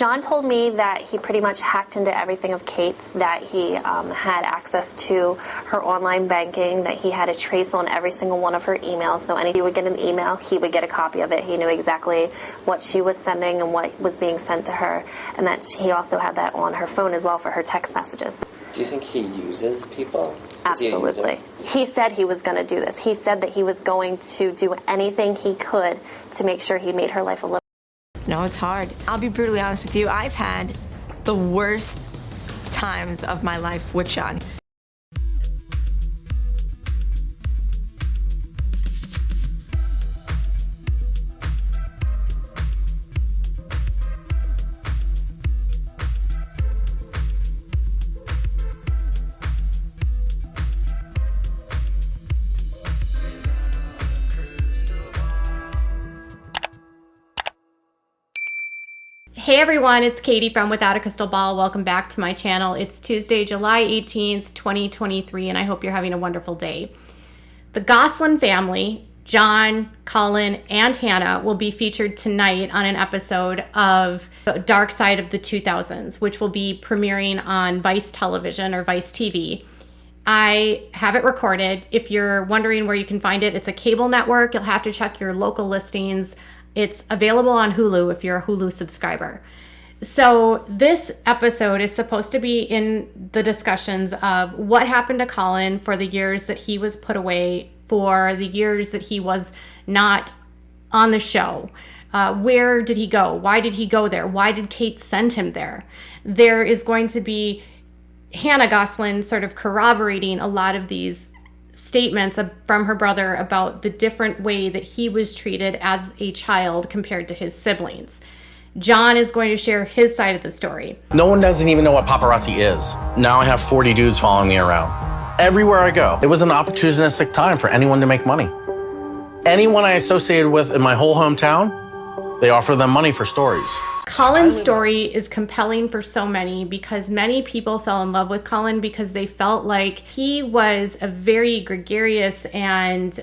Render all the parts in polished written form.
John told me that he pretty much hacked into everything of Kate's, that he had access to her online banking, that he had a trace on every single one of her emails. So anytime he would get an email, he would get a copy of it. He knew exactly what she was sending and what was being sent to her. And that he also had that on her phone as well for her text messages. Do you think he uses people? Absolutely. He said he was going to do this. He said that he was going to do anything he could to make sure he made her life a little. No, it's hard. I'll be brutally honest with you. I've had the worst times of my life with John. Hey everyone, it's Katie from Without a Crystal Ball. Welcome back to my channel. It's Tuesday, July 18th, 2023, and I hope you're having a wonderful day. The Gosselin family, John, Collin, and Hannah, will be featured tonight on an episode of The Dark Side of the 2000s, which will be premiering on Vice Television or Vice TV. I have it recorded. If you're wondering where you can find it, it's a cable network. You'll have to check your local listings. It's available on Hulu if you're a Hulu subscriber. So this episode is supposed to be in the discussions of what happened to Collin for the years that he was put away, for the years that he was not on the show. Where did he go? Why did he go there? Why did Kate send him there? There is going to be Hannah Gosselin sort of corroborating a lot of these statements from her brother about the different way that he was treated as a child compared to his siblings. John is going to share his side of the story. No one doesn't even know what paparazzi is. Now I have 40 dudes following me around. Everywhere I go. It was an opportunistic time for anyone to make money. Anyone I associated with in my whole hometown, they offer them money for stories. Collin's story is compelling for so many because many people fell in love with Collin because they felt like he was a very gregarious and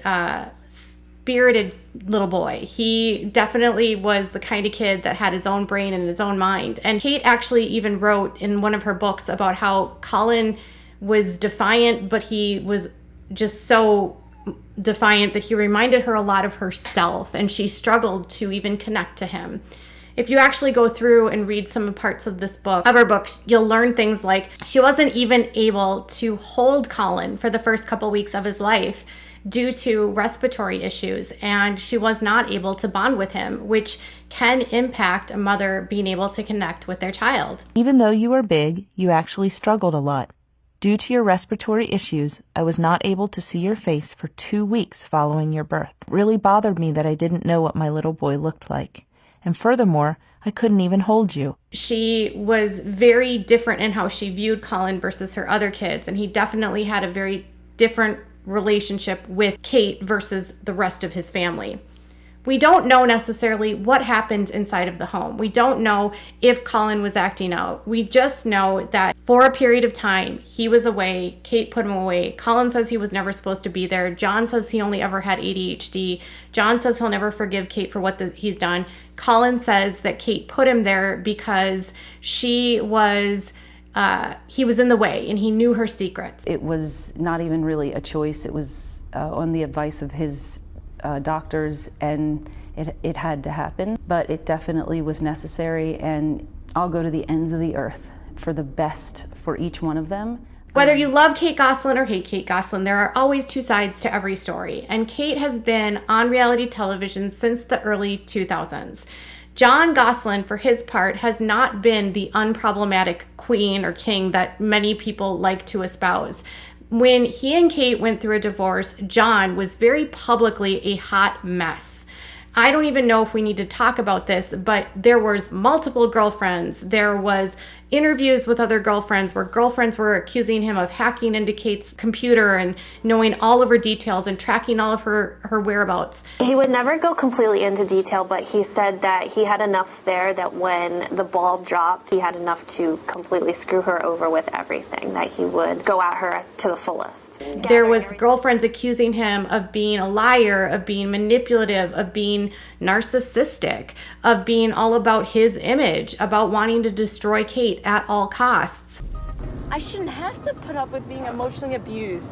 spirited little boy. He definitely was the kind of kid that had his own brain and his own mind. And Kate actually even wrote in one of her books about how Collin was defiant, but he was just so defiant that he reminded her a lot of herself, and she struggled to even connect to him. If you actually go through and read some parts of this book, of her books, you'll learn things like she wasn't even able to hold Collin for the first couple weeks of his life due to respiratory issues, and she was not able to bond with him, which can impact a mother being able to connect with their child. Even though you were big, you actually struggled a lot. Due to your respiratory issues, I was not able to see your face for 2 weeks following your birth. It really bothered me that I didn't know what my little boy looked like. And furthermore, I couldn't even hold you. She was very different in how she viewed Collin versus her other kids, and he definitely had a very different relationship with Kate versus the rest of his family. We don't know necessarily what happened inside of the home. We don't know if Collin was acting out. We just know that for a period of time, he was away. Kate put him away. Collin says he was never supposed to be there. John says he only ever had ADHD. John says he'll never forgive Kate for what he's done. Collin says that Kate put him there because he was in the way and he knew her secrets. It was not even really a choice. It was on the advice of his doctors, and it had to happen, but it definitely was necessary, and I'll go to the ends of the earth for the best for each one of them. Whether you love Kate Gosselin or hate Kate Gosselin, there are always two sides to every story, and Kate has been on reality television since the early 2000s. John Gosselin, for his part, has not been the unproblematic queen or king that many people like to espouse. When he and Kate went through a divorce, John was very publicly a hot mess. I don't even know if we need to talk about this, but there was multiple girlfriends. There was interviews with other girlfriends where girlfriends were accusing him of hacking into Kate's computer and knowing all of her details and tracking all of her whereabouts. He would never go completely into detail, but he said that he had enough there that when the ball dropped, he had enough to completely screw her over with everything, that he would go at her to the fullest. There was girlfriends accusing him of being a liar, of being manipulative, of being being narcissistic, of being all about his image, about wanting to destroy Kate at all costs. I shouldn't have to put up with being emotionally abused.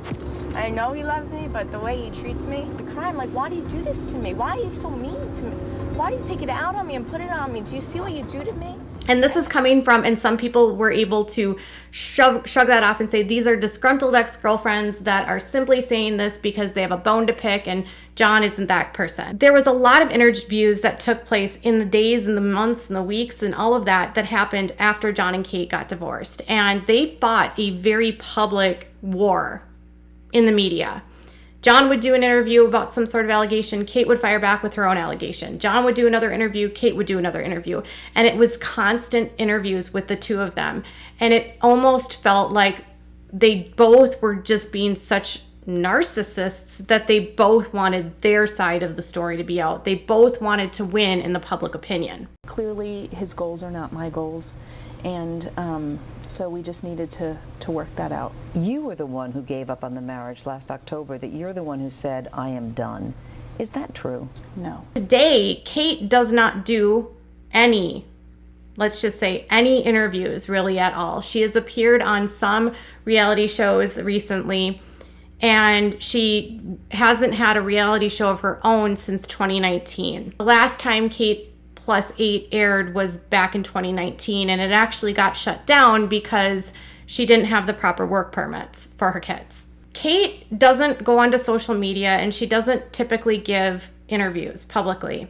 I know he loves me, but the way he treats me, I cry. I'm like, why do you do this to me? Why are you so mean to me? Why do you take it out on me and put it on me? Do you see what you do to me? And this is coming from, and some people were able to shrug that off and say these are disgruntled ex-girlfriends that are simply saying this because they have a bone to pick, and John isn't that person. There was a lot of interviews that took place in the days and the months and the weeks and all of that happened after John and Kate got divorced. And they fought a very public war in the media. John would do an interview about some sort of allegation. Kate would fire back with her own allegation. John would do another interview. Kate would do another interview. And it was constant interviews with the two of them. And it almost felt like they both were just being such narcissists that they both wanted their side of the story to be out. They both wanted to win in the public opinion. Clearly, his goals are not my goals, and so we just needed to work that out. You were the one who gave up on the marriage last October, that you're the one who said, I am done. Is that true? No. Today, Kate does not do any, let's just say, any interviews really at all. She has appeared on some reality shows recently, and she hasn't had a reality show of her own since 2019. The last time Kate Plus 8 aired was back in 2019, and it actually got shut down because she didn't have the proper work permits for her kids. Kate doesn't go onto social media, and she doesn't typically give interviews publicly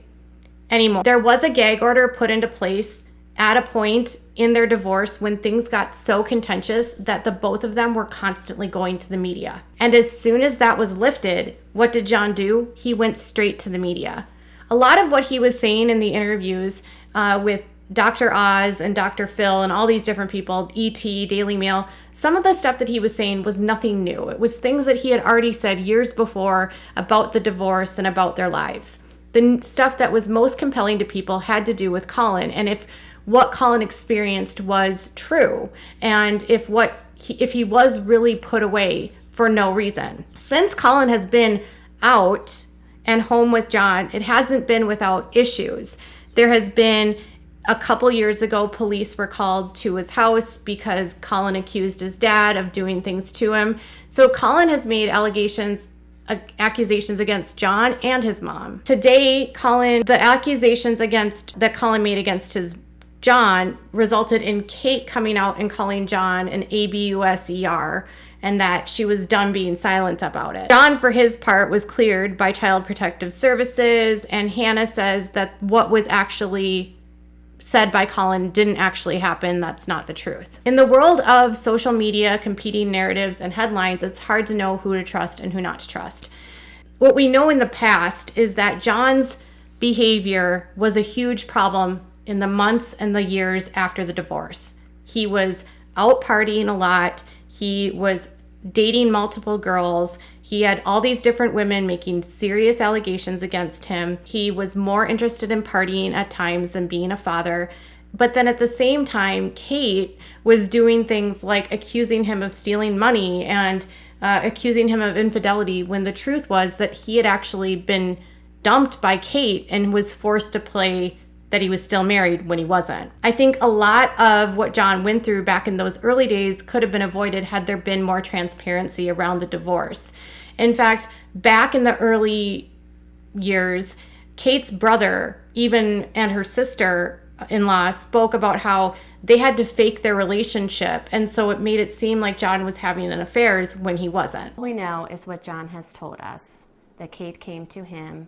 anymore. There was a gag order put into place at a point in their divorce when things got so contentious that the both of them were constantly going to the media. And as soon as that was lifted, what did John do? He went straight to the media. A lot of what he was saying in the interviews with Dr. Oz and Dr. Phil and all these different people, E.T., Daily Mail, some of the stuff that he was saying was nothing new. It was things that he had already said years before about the divorce and about their lives. The stuff that was most compelling to people had to do with Collin, and if what Collin experienced was true, and if he was really put away for no reason. Since Collin has been out and home with John, it hasn't been without issues. There has been a couple years ago, police were called to his house because Collin accused his dad of doing things to him. So Collin has made accusations against John and his mom. Today, the accusations that Collin made against his John resulted in Kate coming out and calling John an ABUSER, and that she was done being silent about it. John, for his part, was cleared by Child Protective Services, and Hannah says that what was actually said by Collin didn't actually happen. That's not the truth. In the world of social media, competing narratives, and headlines, it's hard to know who to trust and who not to trust. What we know in the past is that John's behavior was a huge problem in the months and the years after the divorce. He was out partying a lot. He was dating multiple girls. He had all these different women making serious allegations against him. He was more interested in partying at times than being a father. But then at the same time, Kate was doing things like accusing him of stealing money and accusing him of infidelity, when the truth was that he had actually been dumped by Kate and was forced to play that he was still married when he wasn't. I think a lot of what John went through back in those early days could have been avoided had there been more transparency around the divorce. In fact, back in the early years, Kate's brother and her sister-in-law spoke about how they had to fake their relationship, and so it made it seem like John was having an affair when he wasn't. All we know is what John has told us, that Kate came to him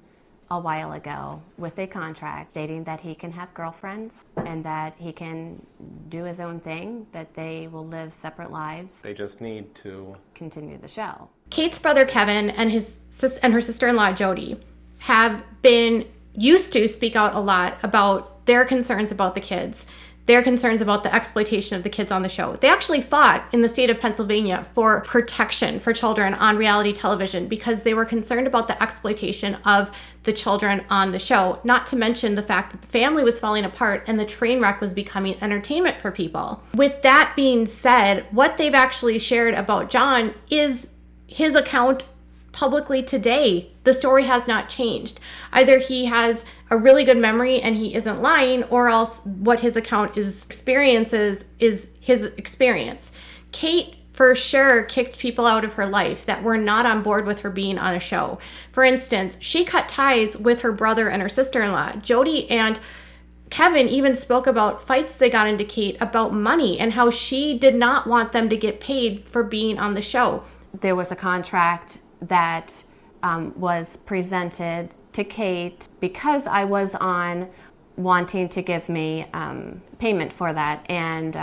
a while ago with a contract stating that he can have girlfriends and that he can do his own thing, that they will live separate lives. They just need to continue the show. Kate's brother Kevin and her sister-in-law Jody have been used to speak out a lot about their concerns about the kids, their concerns about the exploitation of the kids on the show. They actually fought in the state of Pennsylvania for protection for children on reality television because they were concerned about the exploitation of the children on the show, not to mention the fact that the family was falling apart and the train wreck was becoming entertainment for people. With that being said, what they've actually shared about John is his account publicly today. The story has not changed. Either he has a really good memory and he isn't lying, or else what his account experiences is his experience. Kate for sure kicked people out of her life that were not on board with her being on a show. For instance, she cut ties with her brother and her sister-in-law. Jody and Kevin even spoke about fights they got into Kate about money and how she did not want them to get paid for being on the show. There was a contract that was presented to Kate because I was on wanting to give me payment for that, and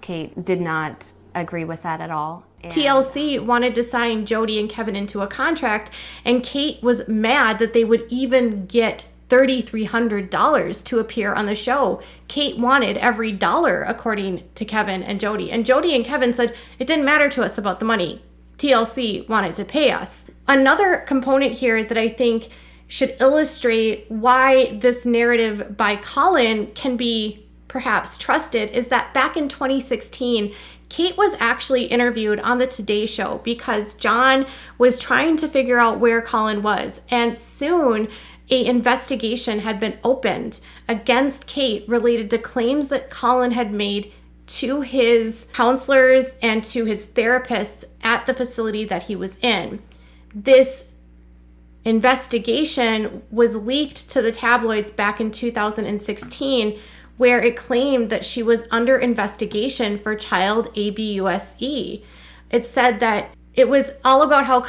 Kate did not agree with that at all. And TLC wanted to sign Jody and Kevin into a contract, and Kate was mad that they would even get $3,300 to appear on the show. Kate wanted every dollar, according to Kevin and Jody. And Jody and Kevin said, it didn't matter to us about the money. TLC wanted to pay us. Another component here that I think should illustrate why this narrative by Collin can be perhaps trusted is that back in 2016, Kate was actually interviewed on the Today Show because John was trying to figure out where Collin was. And soon an investigation had been opened against Kate related to claims that Collin had made to his counselors and to his therapists at the facility that he was in. This investigation was leaked to the tabloids back in 2016, where it claimed that she was under investigation for child abuse. It said that it was all about how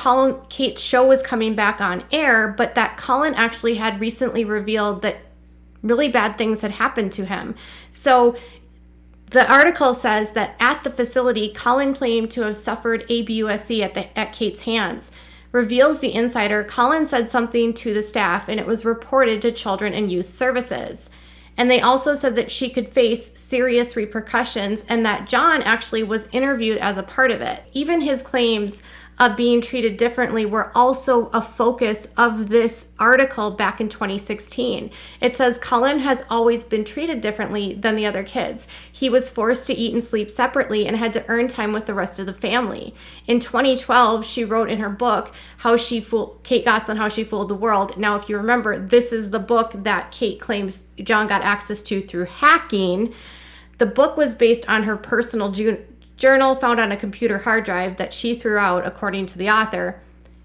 Kate's show was coming back on air, but that Collin actually had recently revealed that really bad things had happened to him. So the article says that at the facility, Collin claimed to have suffered abuse at Kate's hands. Reveals the insider, Collin said something to the staff and it was reported to Children and Youth Services. And they also said that she could face serious repercussions and that John actually was interviewed as a part of it. Even his claims of being treated differently were also a focus of this article back in 2016. It says Collin has always been treated differently than the other kids. He was forced to eat and sleep separately and had to earn time with the rest of the family. In 2012, she wrote in her book, Kate Gosselin, How She Fooled the World. Now, if you remember, this is the book that Kate claims John got access to through hacking. The book was based on her personal journal found on a computer hard drive that she threw out, according to the author.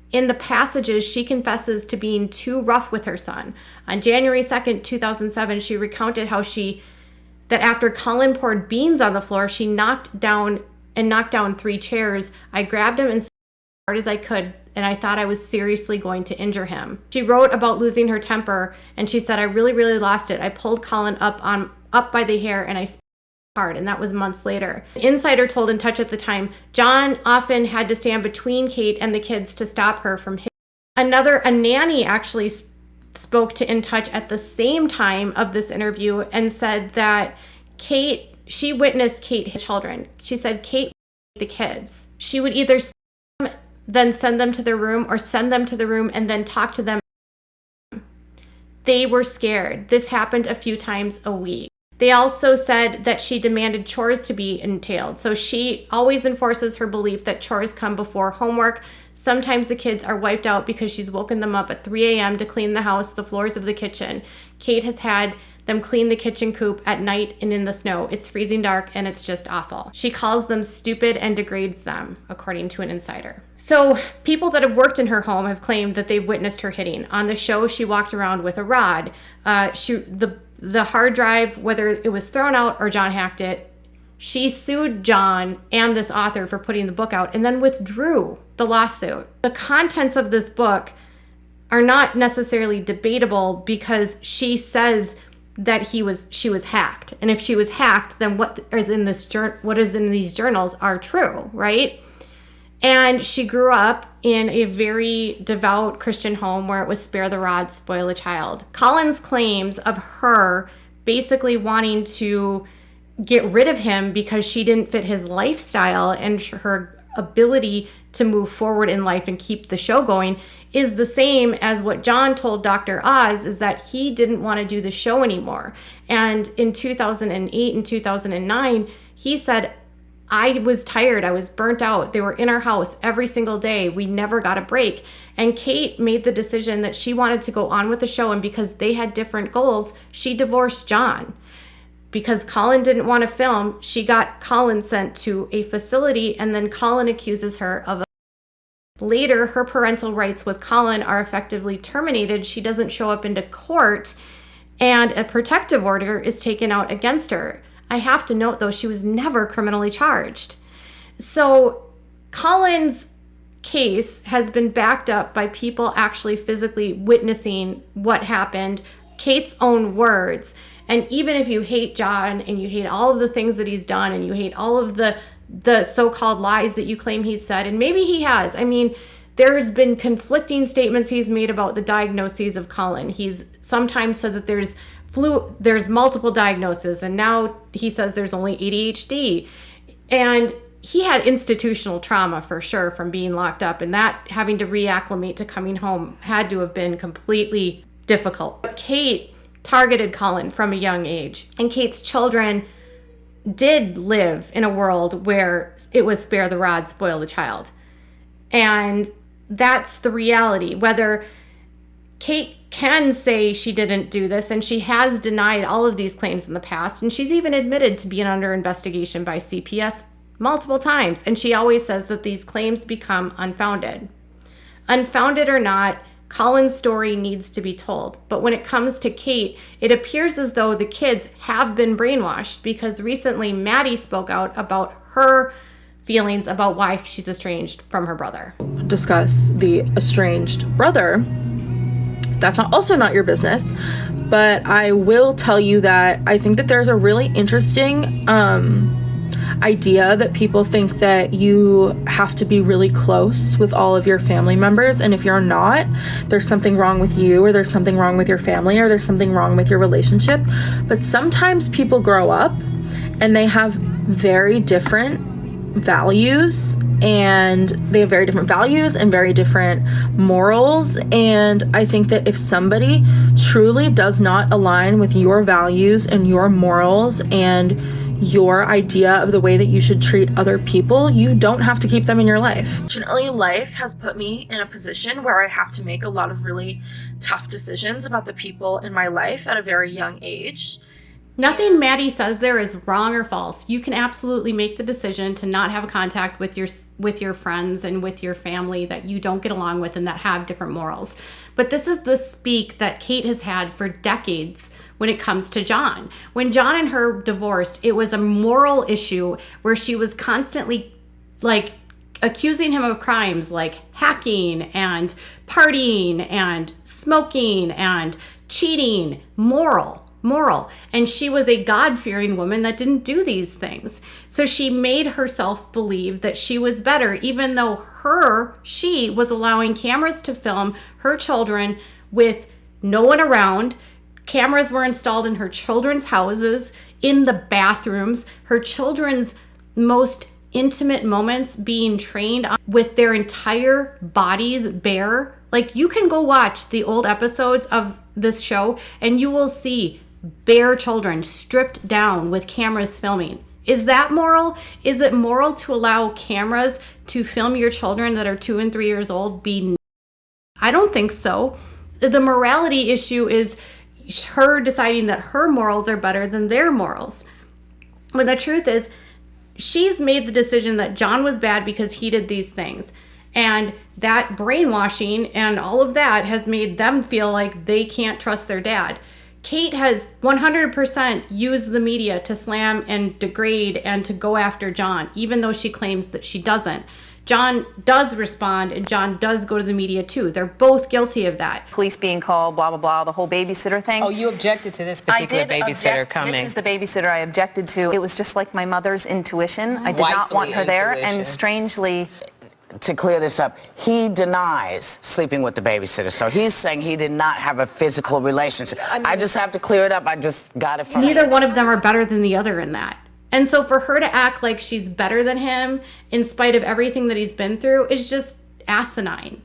In the passages, she confesses to being too rough with her son. On January 2nd, 2007, she recounted that after Collin poured beans on the floor, she knocked down 3 chairs. I grabbed him as hard as I could, and I thought I was seriously going to injure him. She wrote about losing her temper, and she said, I really, really lost it. I pulled Collin up by the hair, and I hard, and that was months later. The insider told In Touch at the time, John often had to stand between Kate and the kids to stop her from hitting. A nanny actually spoke to In Touch at the same time of this interview and said that she witnessed Kate hit children. She said Kate hit the kids. She would either then send them to their room or send them to the room and then talk to them. They were scared. This happened a few times a week. They also said that she demanded chores to be entailed. So she always enforces her belief that chores come before homework. Sometimes the kids are wiped out because she's woken them up at 3 a.m. to clean the house, the floors of the kitchen. Kate has had them clean the kitchen coop at night and in the snow. It's freezing dark and it's just awful. She calls them stupid and degrades them, according to an insider. So people that have worked in her home have claimed that they've witnessed her hitting. On the show, she walked around with a rod. The hard drive, whether it was thrown out or John hacked it, she sued John and this author for putting the book out and then withdrew the lawsuit. The contents of this book are not necessarily debatable because she says that she was hacked. And if she was hacked, then what is in these journals are true, right? And she grew up in a very devout Christian home where it was spare the rod, spoil a child. Collin's claims of her basically wanting to get rid of him because she didn't fit his lifestyle and her ability to move forward in life and keep the show going is the same as what John told Dr. Oz, is that he didn't want to do the show anymore. And in 2008 and 2009, he said, I was tired. I was burnt out. They were in our house every single day. We never got a break. And Kate made the decision that she wanted to go on with the show. And because they had different goals, she divorced John. Because Collin didn't want to film, she got Collin sent to a facility, and then Collin accuses her of later, her parental rights with Collin are effectively terminated. She doesn't show up into court, and a protective order is taken out against her. I have to note, though, she was never criminally charged. So Collin's case has been backed up by people actually physically witnessing what happened, Kate's own words. And even if you hate John and you hate all of the things that he's done and you hate all of the so-called lies that you claim he's said, and maybe he has. I mean, there's been conflicting statements he's made about the diagnoses of Collin. He's sometimes said that there's multiple diagnoses, and now he says there's only ADHD. And he had institutional trauma for sure from being locked up, and that having to reacclimate to coming home had to have been completely difficult. But Kate targeted Collin from a young age, and Kate's children did live in a world where it was spare the rod, spoil the child. And that's the reality. Whether Kate can say she didn't do this, and she has denied all of these claims in the past, and she's even admitted to being under investigation by CPS multiple times, and she always says that these claims become unfounded. Unfounded or not, Collin's story needs to be told. But when it comes to Kate, it appears as though the kids have been brainwashed, because recently Maddie spoke out about her feelings about why she's estranged from her brother. Discuss the estranged brother. That's also not your business, but I will tell you that I think that there's a really interesting idea that people think that you have to be really close with all of your family members, and if you're not, there's something wrong with you, or there's something wrong with your family, or there's something wrong with your relationship. But sometimes people grow up and they have very different values, and very different morals. And I think that if somebody truly does not align with your values and your morals and your idea of the way that you should treat other people, you don't have to keep them in your life. Fortunately, life has put me in a position where I have to make a lot of really tough decisions about the people in my life at a very young age. Nothing Maddie says there is wrong or false. You can absolutely make the decision to not have contact with your friends and with your family that you don't get along with and that have different morals. But this is the speak that Kate has had for decades when it comes to John. When John and her divorced, it was a moral issue where she was constantly accusing him of crimes like hacking and partying and smoking and cheating. Moral. And she was a God-fearing woman that didn't do these things. So she made herself believe that she was better, even though she was allowing cameras to film her children with no one around. Cameras were installed in her children's houses, in the bathrooms, her children's most intimate moments being trained on with their entire bodies bare. Like, you can go watch the old episodes of this show and you will see bare children stripped down with cameras filming. Is that moral? Is it moral to allow cameras to film your children that are 2 and 3 years old? I don't think so. The morality issue is her deciding that her morals are better than their morals. But the truth is, she's made the decision that John was bad because he did these things. And that brainwashing and all of that has made them feel like they can't trust their dad. Kate has 100% used the media to slam and degrade and to go after John, even though she claims that she doesn't. John does respond, and John does go to the media too. They're both guilty of that. Police being called, blah, blah, blah, the whole babysitter thing. Oh, you objected to this particular babysitter coming. This is the babysitter I objected to. It was just like my mother's intuition. I did not want her there, and strangely... To clear this up, he denies sleeping with the babysitter. So he's saying he did not have a physical relationship. I just have to clear it up. I just got it from Neither one of them are better than the other in that. And so for her to act like she's better than him in spite of everything that he's been through is just asinine.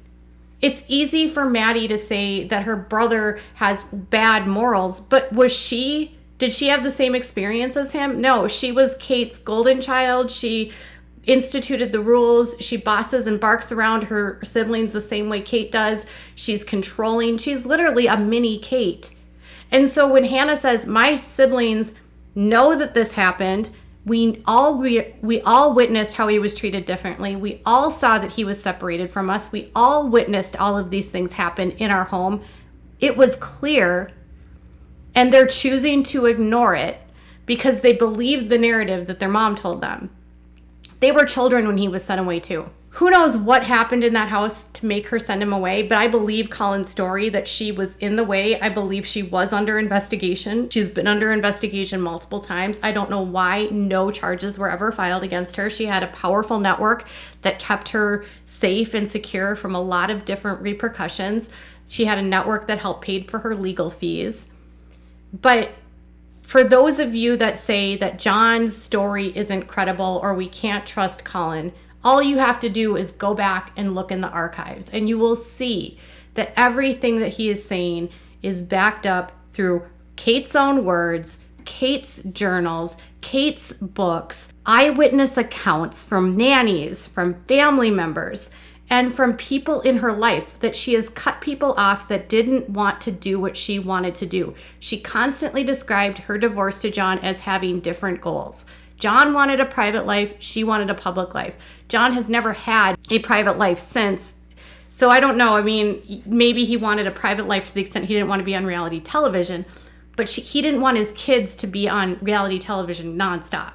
It's easy for Maddie to say that her brother has bad morals, but was she Did she have the same experience as him? No, she was Kate's golden child. She instituted the rules. She bosses and barks around her siblings the same way Kate does. She's controlling. She's literally a mini Kate. And so when Hannah says, my siblings know that this happened, we all witnessed how he was treated differently. We all saw that he was separated from us. We all witnessed all of these things happen in our home. It was clear, and they're choosing to ignore it because they believed the narrative that their mom told them. They were children when he was sent away too. Who knows what happened in that house to make her send him away, but I believe Collin's story that she was in the way. I believe she was under investigation. She's been under investigation multiple times. I don't know why no charges were ever filed against her. She had a powerful network that kept her safe and secure from a lot of different repercussions. She had a network that helped pay for her legal fees. But for those of you that say that John's story isn't credible or we can't trust Collin, all you have to do is go back and look in the archives, and you will see that everything that he is saying is backed up through Kate's own words, Kate's journals, Kate's books, eyewitness accounts from nannies, from family members, and from people in her life that she has cut people off that didn't want to do what she wanted to do. She constantly described her divorce to John as having different goals. John wanted a private life. She wanted a public life. John has never had a private life since. So I don't know. I mean, maybe he wanted a private life to the extent he didn't want to be on reality television, but he didn't want his kids to be on reality television nonstop.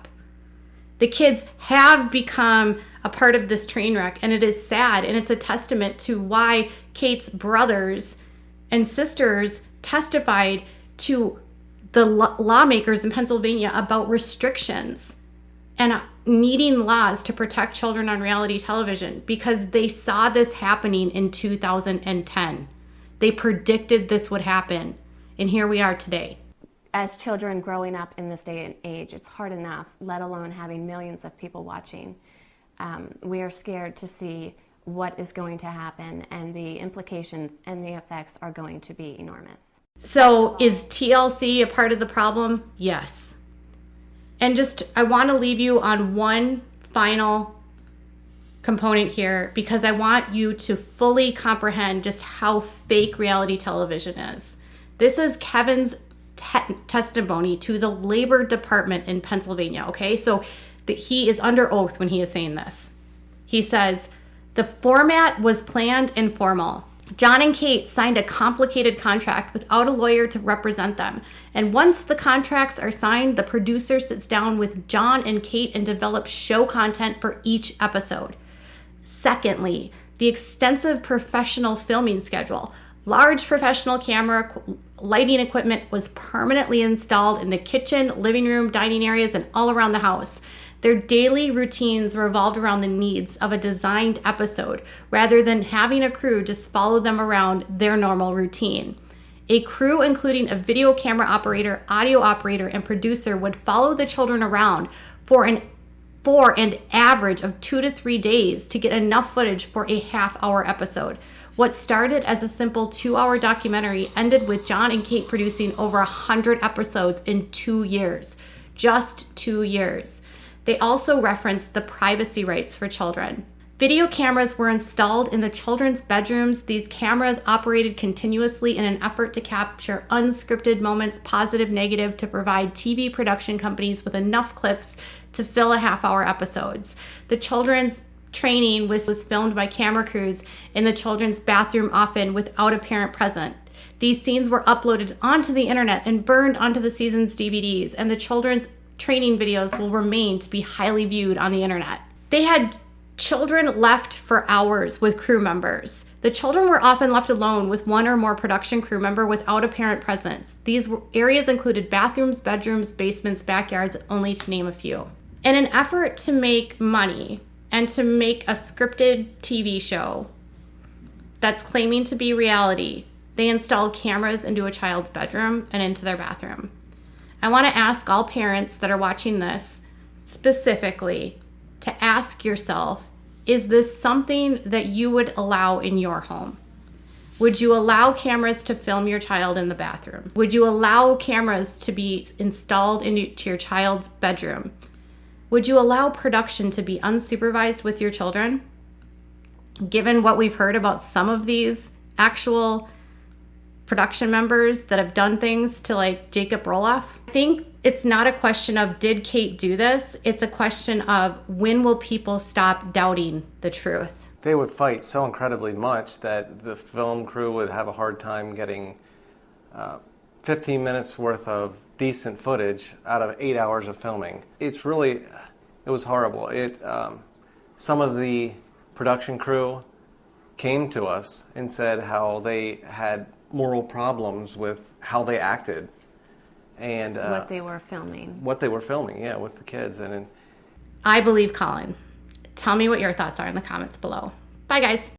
The kids have become a part of this train wreck, and it is sad, and it's a testament to why Kate's brothers and sisters testified to the lawmakers in Pennsylvania about restrictions and needing laws to protect children on reality television because they saw this happening in 2010. They predicted this would happen, and here we are today. As children growing up in this day and age, it's hard enough, let alone having millions of people watching. We are scared to see what is going to happen, and the implications and the effects are going to be enormous. So is TLC a part of the problem? Yes. And I want to leave you on one final component here because I want you to fully comprehend just how fake reality television is. This is Kevin's testimony to the Labor Department in Pennsylvania, okay? So he is under oath when he is saying this. He says, the format was planned and formal. John and Kate signed a complicated contract without a lawyer to represent them. And once the contracts are signed, the producer sits down with John and Kate and develops show content for each episode. Secondly, the extensive professional filming schedule. Large professional camera lighting equipment was permanently installed in the kitchen, living room, dining areas, and all around the house. Their daily routines revolved around the needs of a designed episode rather than having a crew just follow them around their normal routine. A crew including a video camera operator, audio operator, and producer would follow the children around for an average of 2 to 3 days to get enough footage for a half-hour episode. What started as a simple 2-hour documentary ended with John and Kate producing over 100 episodes in 2 years. Just 2 years. They also referenced the privacy rights for children. Video cameras were installed in the children's bedrooms. These cameras operated continuously in an effort to capture unscripted moments, positive, negative, to provide TV production companies with enough clips to fill a half-hour episodes. The children's training was filmed by camera crews in the children's bathroom, often without a parent present. These scenes were uploaded onto the internet and burned onto the season's DVDs, and the children's training videos will remain to be highly viewed on the internet. They had children left for hours with crew members. The children were often left alone with one or more production crew member without a parent presence. These areas included bathrooms, bedrooms, basements, backyards, only to name a few. In an effort to make money and to make a scripted TV show that's claiming to be reality, they installed cameras into a child's bedroom and into their bathroom. I want to ask all parents that are watching this specifically to ask yourself, is this something that you would allow in your home? Would you allow cameras to film your child in the bathroom? Would you allow cameras to be installed into your child's bedroom? Would you allow production to be unsupervised with your children? Given what we've heard about some of these actual production members that have done things to like Jacob Roloff, I think it's not a question of did Kate do this? It's a question of when will people stop doubting the truth? They would fight so incredibly much that the film crew would have a hard time getting 15 minutes worth of decent footage out of 8 hours of filming. It was horrible. Some of the production crew came to us and said how they had moral problems with how they acted and what they were filming. Yeah, with the kids. I believe Collin. Tell me what your thoughts are in the comments below. Bye, guys.